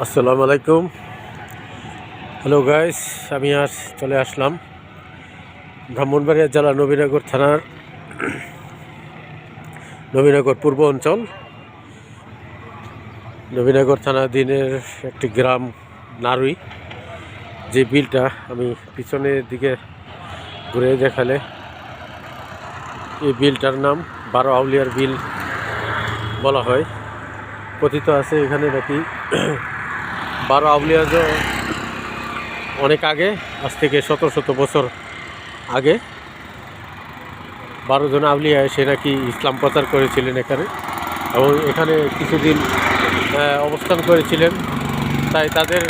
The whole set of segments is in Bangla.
আসসালামু আলাইকুম। হ্যালো গাইস, আমি আজ চলে আসলাম ব্রাহ্মণবাড়িয়া জেলা নবীনগর থানার নবীনগর পূর্ব অঞ্চল। নবীনগর থানাধীনের একটি গ্রাম নারুই, যে বিলটা আমি পিছনের দিকে ঘুরে দেখালে এই বিলটার নাম 12 আউলিয়ার বিল বলা হয়। কথিত আছে এখানে নাকি 12 আউলিয়া অনেক আগে, আজ থেকে শত শত বছর আগে 12 জন আউলিয়া এসে নাকি ইসলাম প্রচার করেছিলেন এখানে, এবং এখানে কিছুদিন অবস্থান করেছিলেন। তাই তাদের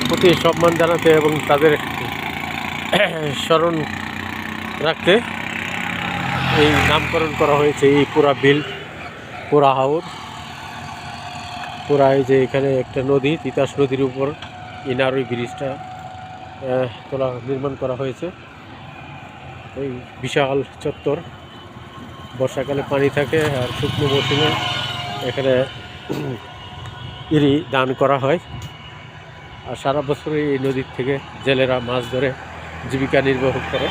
প্রতি সম্মান জানাতে এবং তাদের স্মরণ রাখতে এই নামকরণ করা হয়েছে এই পুরা বিল, পুরা হাওর, পুরা। এই যে এখানে একটা নদী, তিতাস নদীর উপর এই নারুই ব্রিজটা নির্মাণ করা হয়েছে। এই বিশাল চত্বর, বর্ষাকালে পানি থাকে আর শুকনো মৌসুমে এখানে ইরি দান করা হয়। আর সারা বছরই এই নদীর থেকে জেলেরা মাছ ধরে জীবিকা নির্বাহ করে।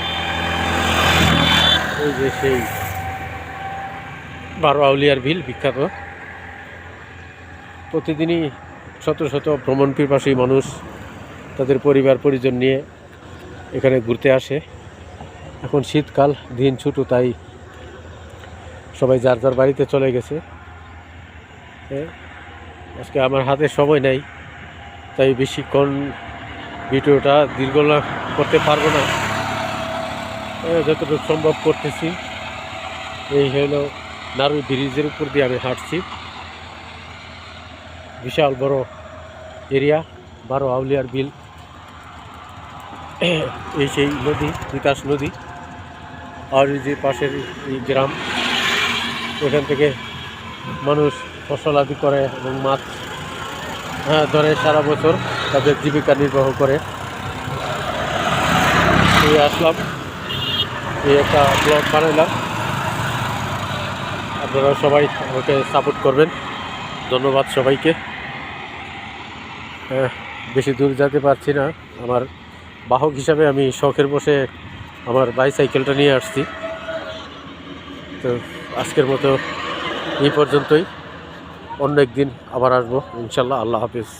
এই যে সেই 12 আউলিয়ার বিল বিখ্যাত। প্রতিদিনই শত শত ভ্রমণ পিপাসী মানুষ তাদের পরিবার পরিজন নিয়ে এখানে ঘুরতে আসে। এখন শীতকাল, দিন ছোটো, তাই সবাই যার যার বাড়িতে চলে গেছে। আজকে আমার হাতে সময় নাই, তাই বেশিক্ষণ ভিডিওটা দীর্ঘ করতে পারবো না, যতটুকু সম্ভব করতেছি। এই হলো নারুই ব্রিজের উপর দিয়ে আমি হাঁটছি। বিশাল বড় এরিয়া, 12 আউলিয়ার বিল। এই সেই নদী, তিতাস নদী। আর এই যে পাশের এই গ্রাম, এখান থেকে মানুষ ফসল আদি করে এবং মাছ ধরে সারা বছর তাদের জীবিকা নির্বাহ করে। এই আসলাম, এই একটা ব্লগ বানাইলাম। আপনারা সবাই আমাকে সাপোর্ট করবেন, ধন্যবাদ সবাইকে। বেশি দূর যেতে পারছি না, আমার বাহক হিসাবে আমি শখের বসে আমার বাইসাইকেলটা নিয়ে আসছি। তো আজকের মতো এই পর্যন্তই, অন্য একদিন আবার আসবো ইনশাল্লাহ। আল্লাহ হাফিজ।